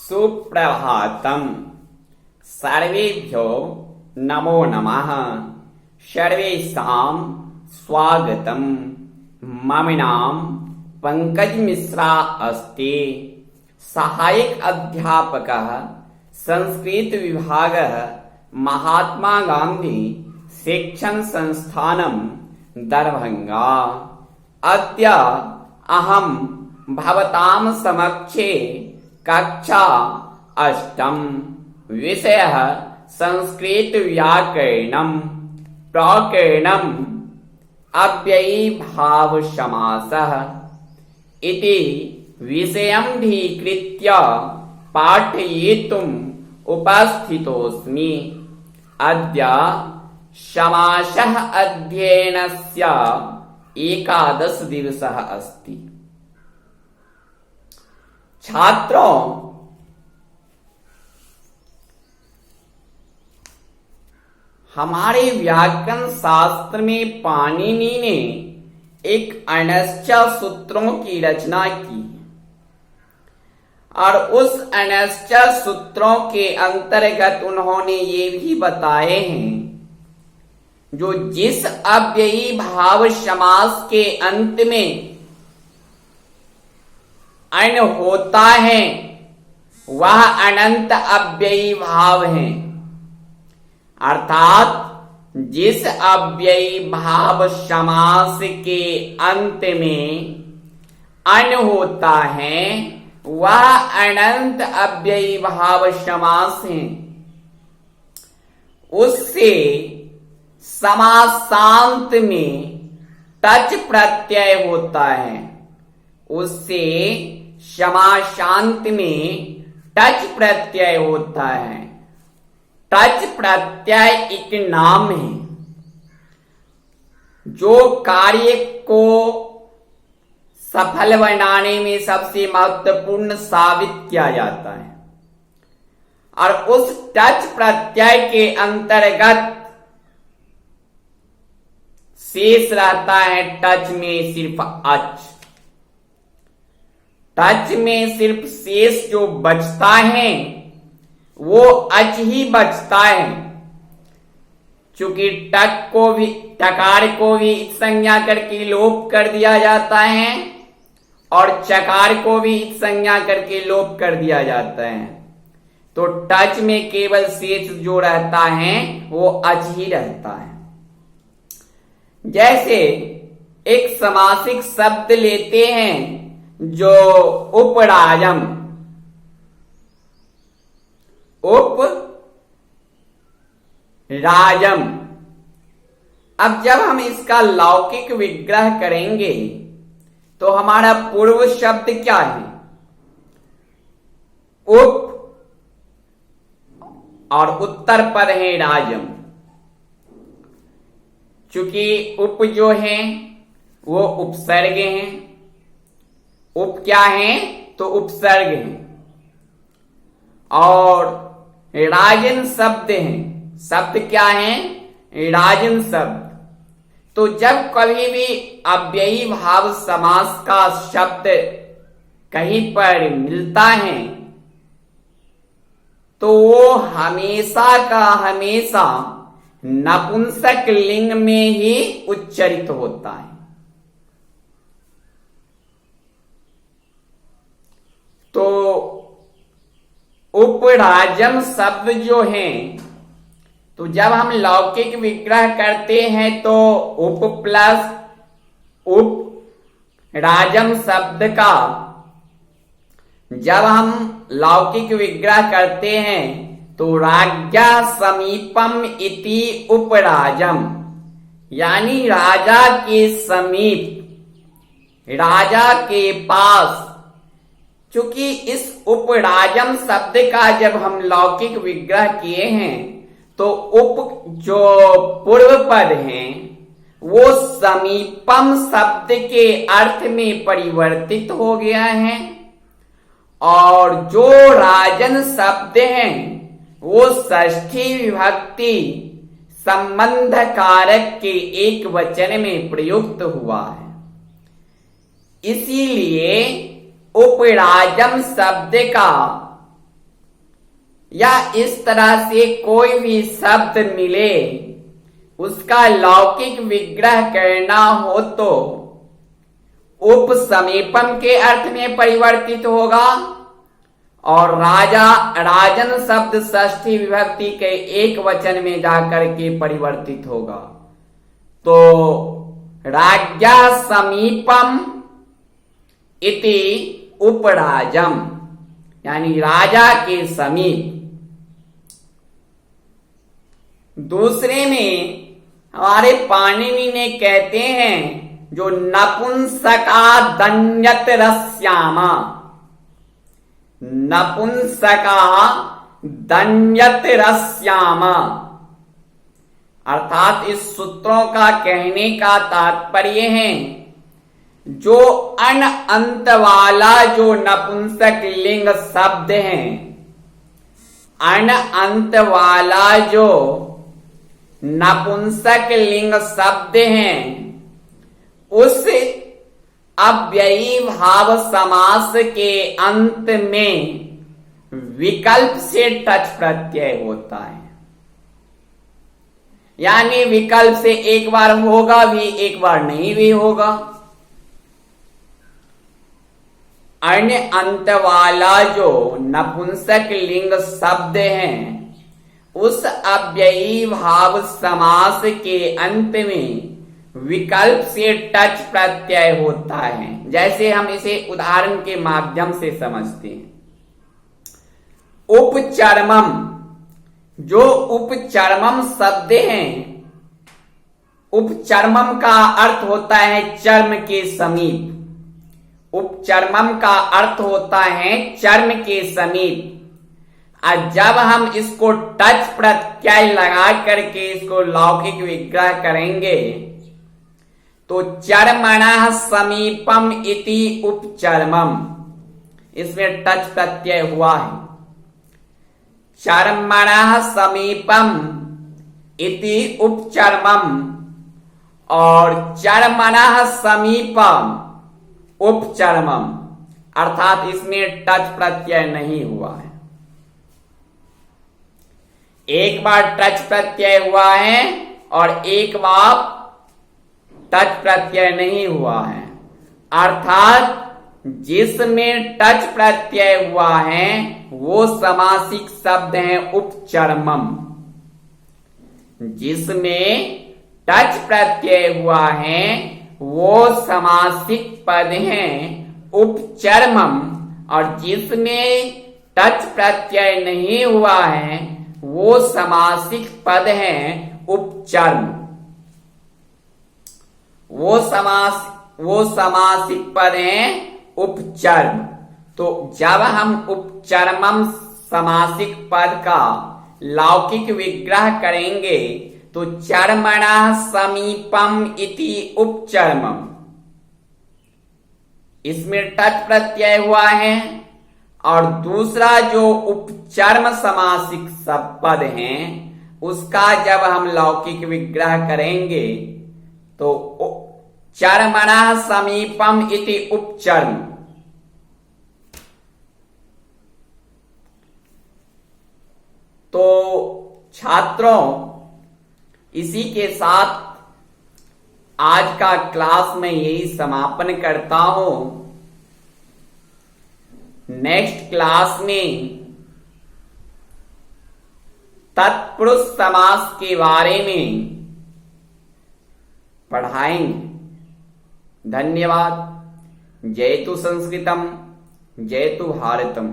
सुप्रभातम। सर्वेभ्यो नमो नमः। सर्वेषां स्वागतम। मम नाम पंकज मिश्रा अस्ति। सहायक अध्यापकः संस्कृत विभागः महात्मा गांधी शिक्षण संस्थानम दरभंगा। अद्य अहं भवतां समक्षे कक्षा अष्टम विषयः संस्कृत व्याकरणं प्रकरणम् अव्ययीभाव समासः इति विषयमधिकृत्य पाठयितुम् उपस्थितोऽस्मि। अद्य समासः अध्ययनस्य 11 दिवसः अस्ति। छात्रों, हमारे व्याकरण शास्त्र में पाणिनि ने एक अनश्चा सूत्रों की रचना की और उस अनश्चा सूत्रों के अंतर्गत उन्होंने ये भी बताए हैं जो जिस अव्ययी भाव समास के अंत में अन होता है वह अनंत अव्ययी भाव है। अर्थात जिस अव्ययी भाव समास के अंत में अन होता है वह अनंत अव्ययी भाव समास है। उससे समासांत में टच प्रत्यय होता है। उससे समासांत में टच प्रत्यय होता है। टच प्रत्यय एक नाम है जो कार्य को सफल बनाने में सबसे महत्वपूर्ण साबित किया जाता है और उस टच प्रत्यय के अंतर्गत शेष रहता है टच में सिर्फ अच। टच में सिर्फ शेष जो बचता है वो अच ही बचता है। चूंकि टकार को भी संज्ञा करके लोप कर दिया जाता है और चकार को भी संज्ञा करके लोप कर दिया जाता है, तो टच में केवल शेष जो रहता है वो अच ही रहता है। जैसे एक समासिक शब्द लेते हैं जो उपराजम, उपराजम। अब जब हम इसका लौकिक विग्रह करेंगे तो हमारा पूर्व शब्द क्या है? उप और उत्तर पर है राजम। चूंकि उप जो है वो उपसर्ग हैं। उप क्या है? तो उपसर्ग है। और राजन शब्द है। शब्द क्या है? राजन शब्द। तो जब कभी भी अव्ययी भाव समास का शब्द कहीं पर मिलता है तो वो हमेशा का हमेशा नपुंसक लिंग में ही उच्चारित होता है। तो उपराजम शब्द जो है, तो जब हम लौकिक विग्रह करते हैं तो उप प्लस उप राजम शब्द का जब हम लौकिक विग्रह करते हैं तो राज्ञा समीपम इति उपराजम, यानी राजा के समीप, राजा के पास। चूंकि इस उपराजम शब्द का जब हम लौकिक विग्रह किए हैं तो उप जो पूर्व पद हैं वो समीपम शब्द के अर्थ में परिवर्तित हो गया है और जो राजन शब्द हैं वो षष्ठी विभक्ति संबंध कारक के एक वचन में प्रयुक्त हुआ है। इसीलिए उपराजम शब्द का या इस तरह से कोई भी शब्द मिले उसका लौकिक विग्रह करना हो तो उपसमीपम के अर्थ में परिवर्तित होगा और राजा राजन शब्द षष्ठी विभक्ति के एक वचन में जाकर के परिवर्तित होगा। तो राज्ञा समीपम इति उपराजम यानी राजा के समीप। दूसरे में हमारे पाणिनि ने कहते हैं जो नपुंसका दन्यत रस्यामा, नपुंसका दन्यत रस्यामा अर्थात इस सूत्रों का कहने का तात्पर्य है जो अन अंत वाला जो नपुंसक लिंग शब्द है, अन अंत वाला जो नपुंसक लिंग शब्द हैं उस अव्ययी भाव समास के अंत में विकल्प से टच प्रत्यय होता है। यानी विकल्प से एक बार होगा भी एक बार नहीं भी होगा। अन्य अंत वाला जो नपुंसक लिंग शब्द हैं उस अव्ययी भाव समास के अंत में विकल्प से टच प्रत्यय होता है। जैसे हम इसे उदाहरण के माध्यम से समझते हैं। उपचर्मम, जो उपचर्मम शब्द हैं, उपचर्मम का अर्थ होता है चर्म के समीप। उपचर्मम का अर्थ होता है चर्म के समीप। और जब हम इसको टच प्रत्यय लगा करके इसको लौकिक विग्रह करेंगे तो चर्मणः समीपम इति उपचर्मम, इसमें टच प्रत्यय हुआ है। चर्मणः समीपम इति उपचर्मम और चर्मणः समीपम उपचर्मम अर्थात इसमें टच प्रत्यय नहीं हुआ है। एक बार टच प्रत्यय हुआ है और एक बार टच प्रत्यय नहीं हुआ है। अर्थात जिसमें टच प्रत्यय हुआ है वो समासिक शब्द है उपचर्मम। जिसमें टच प्रत्यय हुआ है वो समासिक पद है उपचर्मम और जिसमें टच प्रत्यय नहीं हुआ है वो समासिक पद है उपचर्म। वो समासिक पद है उपचर्म। तो जब हम उपचर्मम समासिक पद का लौकिक विग्रह करेंगे तो चर्मणः समीपम इति उपचर्मम, इसमें टच प्रत्यय हुआ है और दूसरा जो उपचर्म समासिक पद है उसका जब हम लौकिक विग्रह करेंगे तो चर्मणः समीपम इति उपचर्म। तो छात्रों इसी के साथ आज का क्लास में यही समापन करता हूं। नेक्स्ट क्लास में तत्पुरुष समास के बारे में पढ़ाएंगे। धन्यवाद। जयतु संस्कृतम, जयतु भारतम।